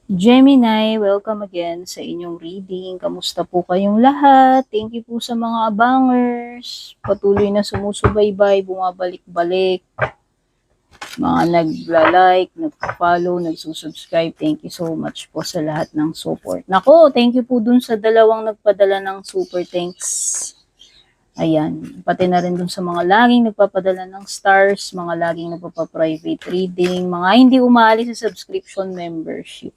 Gemini, welcome again sa inyong reading. Kamusta po kayong lahat? Thank you po sa mga abangers. Patuloy na sumusubaybay, bumabalik-balik. Mga nagla-like, nagpa-follow, nagsusubscribe. Thank you so much po sa lahat ng support. Nako, thank you po dun sa dalawang nagpadala ng super thanks. Ayan, pati na rin dun sa mga laging nagpapadala ng stars, mga laging nagpapa-private reading, mga hindi umaalis sa subscription membership.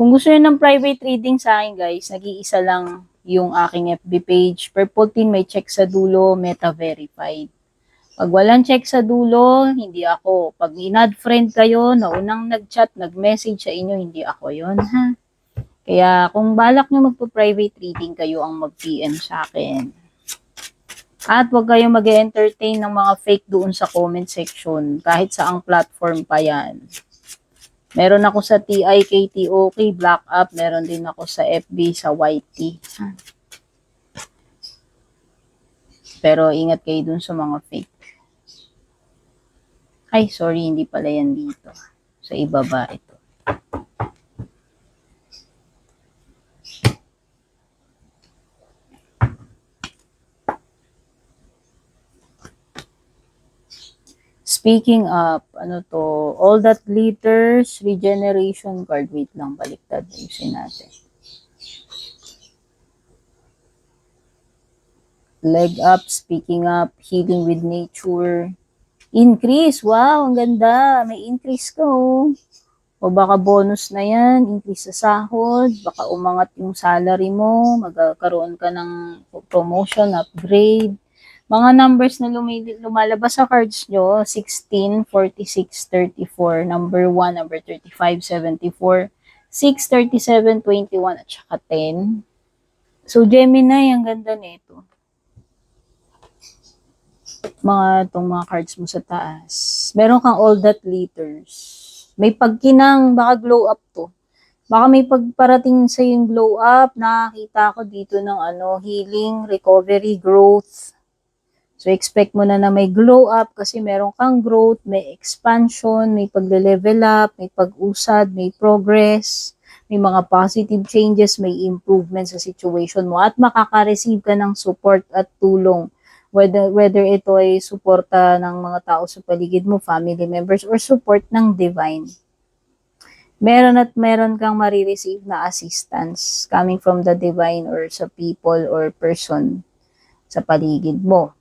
Kung gusto niyo ng private reading sa akin guys, nag-iisa lang yung aking FB page. Purple Team may check sa dulo, Meta Verified. Pag walang check sa dulo, hindi ako. Pag in-add friend kayo, na unang nag-chat, nag-message sa inyo, hindi ako yon ha. Kaya kung balak nyo magpo-private reading, kayo ang mag-PM sa akin. At huwag kayong mag-entertain ng mga fake doon sa comment section, kahit sa ang platform pa yan. Meron ako sa TIKTOK, Black Up. Meron din ako sa FB, sa YT. Pero ingat kayo dun sa mga fake. Ay, sorry, hindi pala yan dito. Sa ibaba ito. Speaking up, ano to, all that glitters, regeneration card. Wait lang, baliktad. Ayusin natin. Leg up, speaking up, healing with nature. Increase, wow, ang ganda. May increase ko. O baka bonus na yan, increase sa sahod, baka umangat yung salary mo, magkaroon ka ng promotion, upgrade. Mga numbers na lumalabas sa cards nyo, 16, 46, 34, number 1, number 35, 74, 6, 37, 21, at saka 10. So, Gemini, ang ganda nito. Itong mga cards mo sa taas. Meron kang all that glitters. May pagkinang, baka glow up to. Baka may pagparating sa yung glow up, nakakita ko dito ng healing, recovery, growth. So, expect mo na may glow up kasi meron kang growth, may expansion, may pagle-level up, may pag-usad, may progress, may mga positive changes, may improvement sa situation mo at makaka-receive ka ng support at tulong. Whether ito ay suporta ng mga tao sa paligid mo, family members, or support ng divine. Meron kang marireceive na assistance coming from the divine or sa people or person sa paligid mo.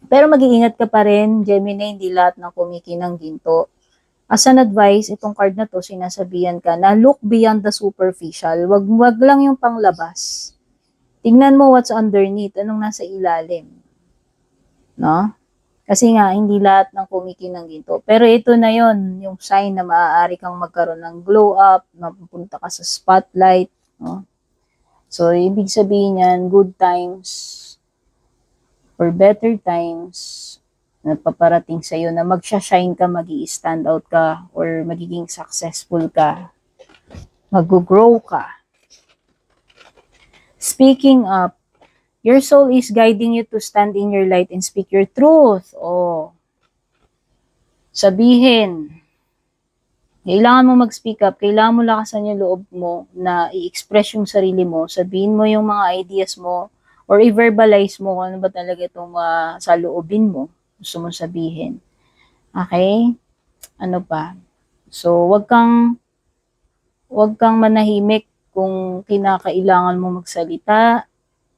Pero mag-iingat ka pa rin, Gemini, hindi lahat ng kumikinang ginto. As an advice, itong card na to, sinasabihan ka na look beyond the superficial. Wag lang yung panglabas. Tingnan mo what's underneath, anong nasa ilalim. No? Kasi nga, hindi lahat ng kumikinang ginto. Pero ito na yon yung sign na maaari kang magkaroon ng glow up, mapupunta ka sa spotlight. No? So, ibig sabihin yan, good times or better times na paparating sa'yo na magsha-shine ka, mag-i-stand out ka, or magiging successful ka. Mag-grow ka. Speaking up, your soul is guiding you to stand in your light and speak your truth. Sabihin. Kailangan mo mag-speak up, kailangan mo lakasan yung loob mo na i-express yung sarili mo, sabihin mo yung mga ideas mo, or i-verbalize mo kung ano ba talaga itong sa loobin mo, gusto mong sabihin. Okay? Ano pa? So, wag kang manahimik kung kinakailangan mo magsalita,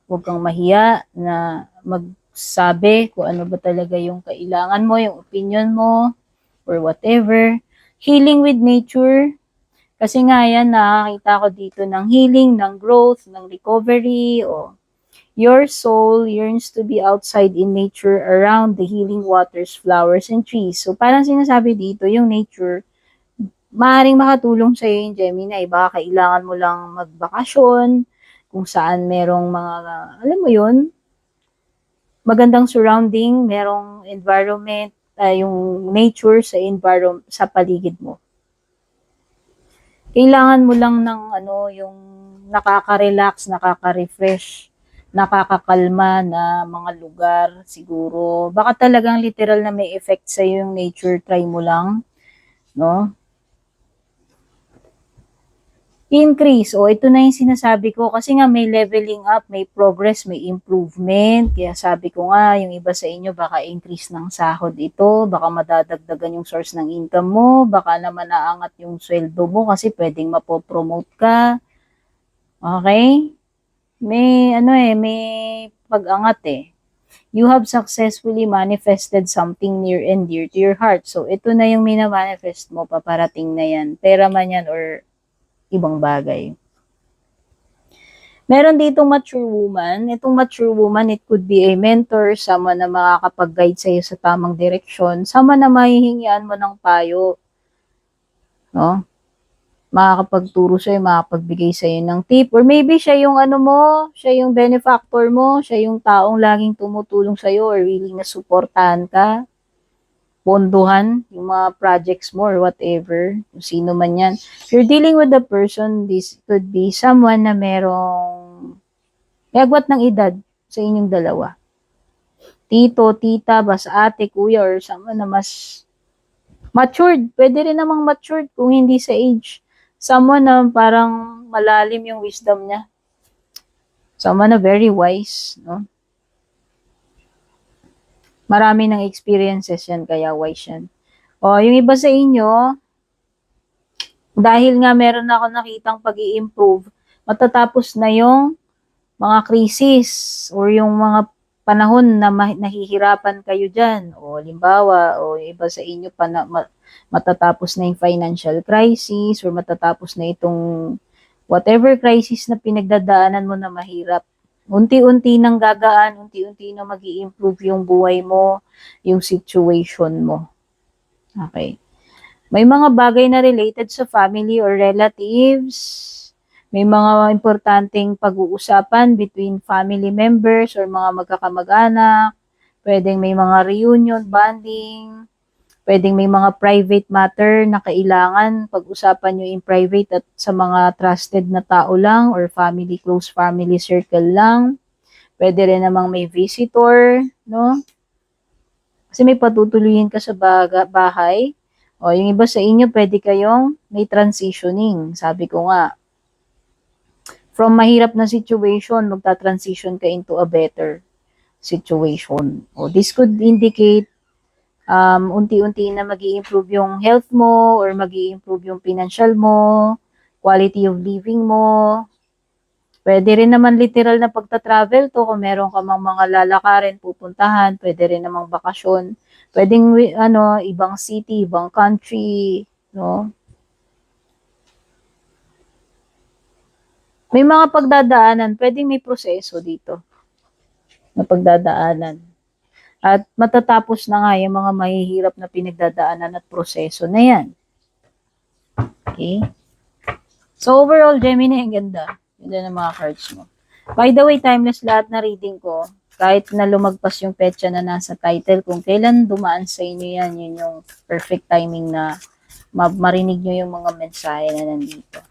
wag kang mahiya na magsabi kung ano ba talaga yung kailangan mo, yung opinion mo, or whatever. Healing with nature, kasi nga yan, nakakita ko dito ng healing, ng growth, ng recovery, your soul yearns to be outside in nature around the healing waters, flowers, and trees. So, parang sinasabi dito, yung nature, maaaring makatulong sa iyo yung Gemini. Baka kailangan mo lang magbakasyon, kung saan merong mga, alam mo yun, magandang surrounding, merong environment, yung nature sa paligid mo. Kailangan mo lang ng yung nakaka-relax, nakaka-refresh, nakakakalma na mga lugar siguro. Baka talagang literal na may effect sa yung nature, try mo lang, no? Increase. O, ito na yung sinasabi ko. Kasi nga may leveling up, may progress, may improvement. Kaya sabi ko nga, yung iba sa inyo, baka increase ng sahod ito. Baka madadagdagan yung source ng income mo. Baka naman naangat yung sweldo mo kasi pwedeng mapopromote ka. Okay? May pag-angat eh. You have successfully manifested something near and dear to your heart. So, ito na yung minamanifest mo, paparating na yan. Pera man yan or ibang bagay. Meron ditong mature woman. Itong mature woman, it could be a mentor, someone na makakapag-guide sa'yo sa tamang direksyon, someone na mahihingian mo ng payo. No? Makakapagturo sa'yo, makakapagbigay sa'yo ng tip. Or maybe siya yung siya yung benefactor mo, siya yung taong laging tumutulong sa'yo or willing na suportahan ka, ponduhan yung mga projects mo or whatever, kung sino man yan. If you're dealing with a person, this could be someone na merong may agwat ng edad sa inyong dalawa. Tito, tita, basta ate, kuya, or someone na mas matured. Pwede rin namang matured kung hindi sa age. Someone na parang malalim yung wisdom niya. Someone na very wise, no? Marami ng experiences yan, kaya wise yan. O, yung iba sa inyo, dahil nga meron ako nakitang pag-i-improve, matatapos na yung mga krisis or yung mga panahon na nahihirapan kayo dyan. O, limbawa, o iba sa inyo pa na matatapos na yung financial crisis or matatapos na itong whatever crisis na pinagdadaanan mo na mahirap. Unti-unti nang gagaan, unti-unti na mag-i-improve yung buhay mo, yung situation mo. Okay. May mga bagay na related sa family or relatives. May mga importanteng pag-uusapan between family members or mga magkakamag-anak. Pwedeng may mga reunion, bonding. Pwedeng may mga private matter na kailangan pag-usapan nyo in private at sa mga trusted na tao lang or family, close family circle lang. Pwede rin namang may visitor, no? Kasi may patutuloyin ka sa bahay. O, yung iba sa inyo, pwede kayong may transitioning. Sabi ko nga, from mahirap na situation, magta-transition ka into a better situation. O, this could indicate unti-unti na mag-i-improve yung health mo or mag-i-improve yung financial mo, quality of living mo. Pwede rin naman literal na pagta-travel to kung meron ka mang mga lalakarin, pupuntahan, pwede rin namang bakasyon. Pwedeng ibang city, ibang country, no? May mga pagdadaanan, pwedeng may proseso dito na pagdadaanan. At matatapos na nga yung mga mahihirap na pinagdadaanan at proseso na yan. Okay? So, overall, Gemini, ang ganda. Ganda ng mga cards mo. By the way, timeless lahat na reading ko. Kahit na lumagpas yung petsa na nasa title, kung kailan dumaan sa inyo yan, yun yung perfect timing na marinig nyo yung mga mensahe na nandito.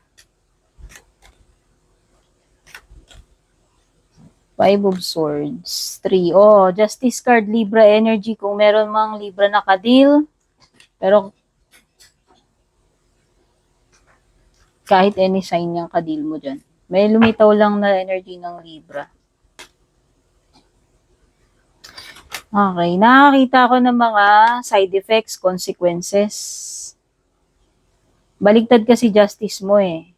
Five of Swords. 3. Oh, Justice card, Libra energy. Kung meron mang Libra na kadil, pero kahit any sign yung kadil mo dyan. May lumitaw lang na energy ng Libra. Okay, nakakita ko ng mga side effects, consequences. Baligtad kasi justice mo eh.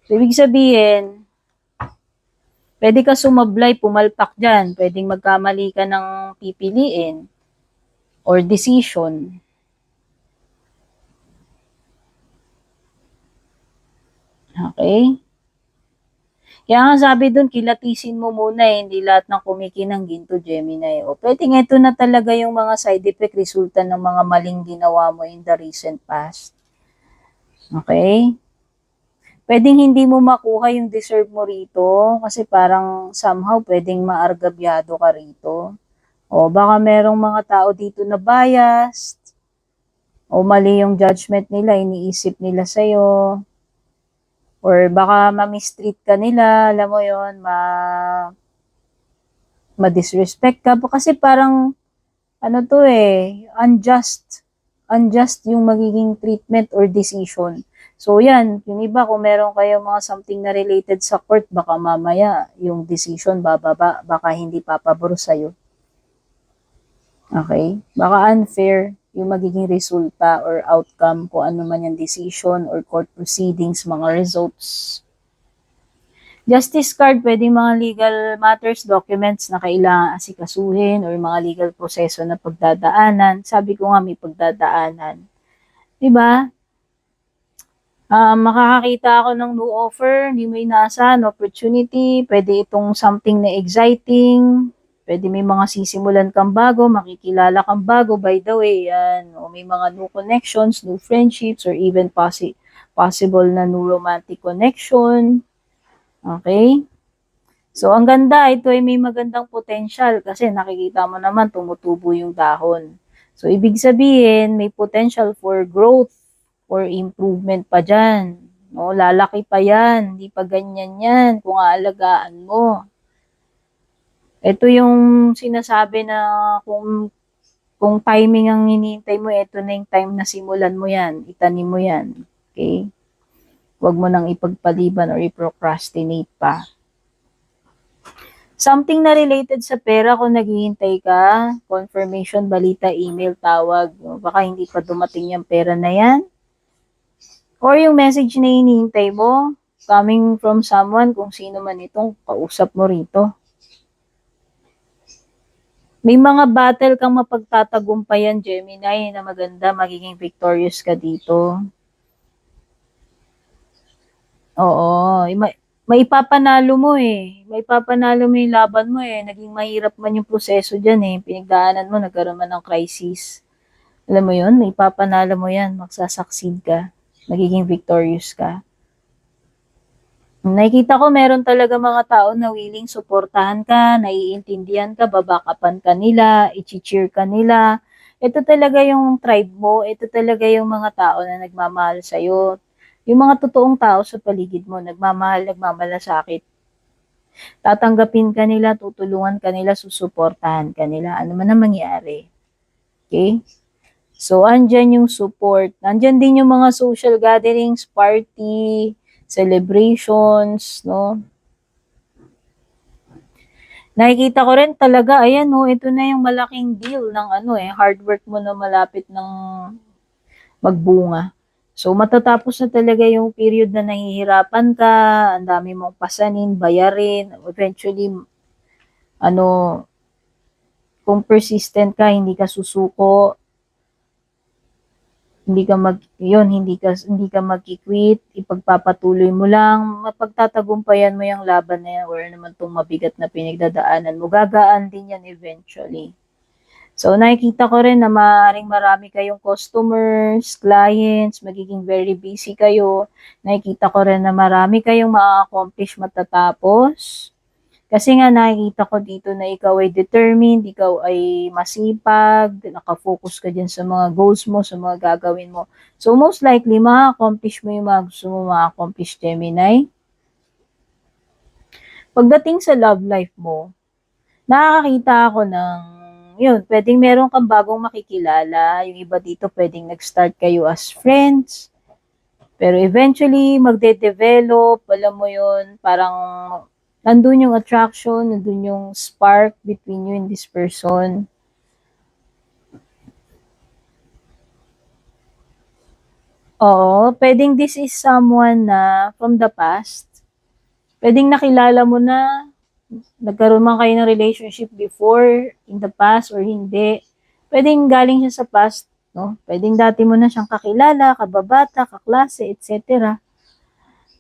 So, ibig sabihin, pwede ka sumablay, pumalpak dyan. Pwedeng magkamali ka ng pipiliin or decision. Okay? Kaya nga sabi dun, kilatisin mo muna eh, hindi lahat ng kumikinang ginto, Gemini. O pwede nga ito na talaga yung mga side effect resulta ng mga maling ginawa mo in the recent past. Okay? Pwedeng hindi mo makuha yung deserve mo rito kasi parang somehow pwedeng maargabyado ka rito. O baka merong mga tao dito na biased o mali yung judgment nila, iniisip nila sa'yo. Or baka ma-mistreat ka nila, alam mo yon, ma-disrespect ka. Kasi parang, unjust. unjust yung magiging treatment or decision. So yan, yung iba kung meron kayo mga something na related sa court, baka mamaya yung decision bababa, baka hindi papabor sa'yo. Okay? Baka unfair yung magiging resulta or outcome kung ano man yung decision or court proceedings, mga results. Justice card, pwedeng mga legal matters, documents na kailangan asikasuhin or mga legal proseso na pagdadaanan. Sabi ko nga may pagdadaanan. Diba? Makakakita ako ng new offer, hindi mo inaasahan, opportunity, pwede itong something na exciting, pwede may mga sisimulan kang bago, makikilala kang bago, by the way, yan. O may mga new connections, new friendships, or even possible na new romantic connection. Okay? So, ang ganda, ito ay may magandang potential kasi nakikita mo naman tumutubo yung dahon. So, ibig sabihin, may potential for growth or improvement pa dyan. No, lalaki pa yan, hindi pa ganyan yan kung aalagaan mo. Ito yung sinasabi na kung timing ang hinihintay mo, ito na yung time na simulan mo yan, itanim mo yan. Okay? Huwag mo nang ipagpaliban or i-procrastinate pa. Something na related sa pera kung naghihintay ka, confirmation, balita, email, tawag, baka hindi pa dumating yung pera na yan. Or yung message na hinihintay mo, coming from someone, kung sino man itong kausap mo rito. May mga battle kang mapagtatagumpayan, Gemini, na maganda, magiging victorious ka dito. Oo, maipapanalo mo eh. Maipapanalo mo yung laban mo eh. Naging mahirap man yung proseso dyan eh. Pinagdaanan mo, nagkaroon man ng crisis. Alam mo yun, maipapanalo mo yan. Magsasucceed ka. Magiging victorious ka. Nakikita ko meron talaga mga tao na willing suportahan ka, naiintindihan ka, babakapan ka nila, i-cheer ka nila. Ito talaga yung tribe mo, ito talaga yung mga tao na nagmamahal sa'yo. Yung mga totoong tao sa paligid mo, nagmamahal, nagmamalasakit. Tatanggapin ka nila, tutulungan ka nila, susuportahan ka nila. Ano man ang mangyari. Okay? So, andyan yung support. Andyan din yung mga social gatherings, party, celebrations, no? Nakikita ko rin talaga, ayan, no, ito na yung malaking deal ng hard work mo na malapit ng magbunga. So, matatapos na talaga yung period na nahihirapan ka, ang dami mong pasanin, bayarin, eventually, kung persistent ka, hindi ka susuko, hindi ka magki-quit, ipagpapatuloy mo lang, mapagtatagumpayan mo yung laban na yan or naman tong mabigat na pinagdadaanan mo, gagaan din yan eventually. So, nakikita ko rin na maaaring marami kayong customers, clients, magiging very busy kayo. Nakikita ko rin na marami kayong ma-accomplish matatapos. Kasi nga nakikita ko dito na ikaw ay determined, ikaw ay masipag, nakafocus ka dyan sa mga goals mo, sa mga gagawin mo. So, most likely, ma-accomplish mo yung mga gusto mo ma-accomplish, Gemini. Pagdating sa love life mo, nakakakita ako ng yun, pwedeng meron kang bagong makikilala. Yung iba dito, pwedeng nag-start kayo as friends. Pero eventually, magde-develop, alam mo yun, parang nandun yung attraction, nandun yung spark between you and this person. Oo, pwedeng this is someone na from the past. Pwedeng nakilala mo na, nagkaroon man kayo ng relationship before, in the past, or hindi. Pwedeng galing siya sa past, no? Pwedeng dati mo na siyang kakilala, kababata, kaklase, etc.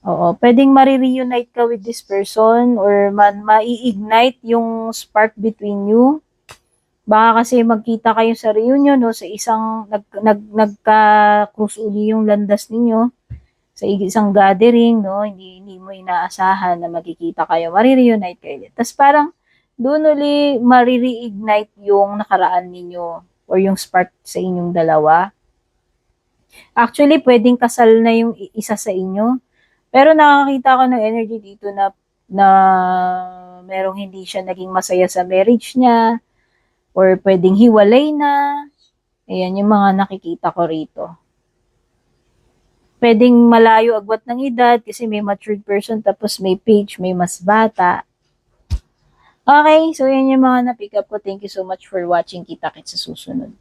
Oo, pwedeng marireunite ka with this person or mai-ignite yung spark between you. Baka kasi magkita kayo sa reunion no, sa isang nagka-cross uli yung landas ninyo sa isang gathering, no, hindi mo inaasahan na magkikita kayo, marireunite kayo. Tapos parang doon uli marireignite yung nakaraan ninyo or yung spark sa inyong dalawa. Actually, pwedeng kasal na yung isa sa inyo. Pero nakakita ko ng energy dito na merong hindi siya naging masaya sa marriage niya or pwedeng hiwalay na. Ayan, yung mga nakikita ko rito. Pwedeng malayo agwat ng edad kasi may matured person tapos may page, may mas bata. Okay, so yan yung mga na-pick up ko. Thank you so much for watching. Kita-kits sa susunod.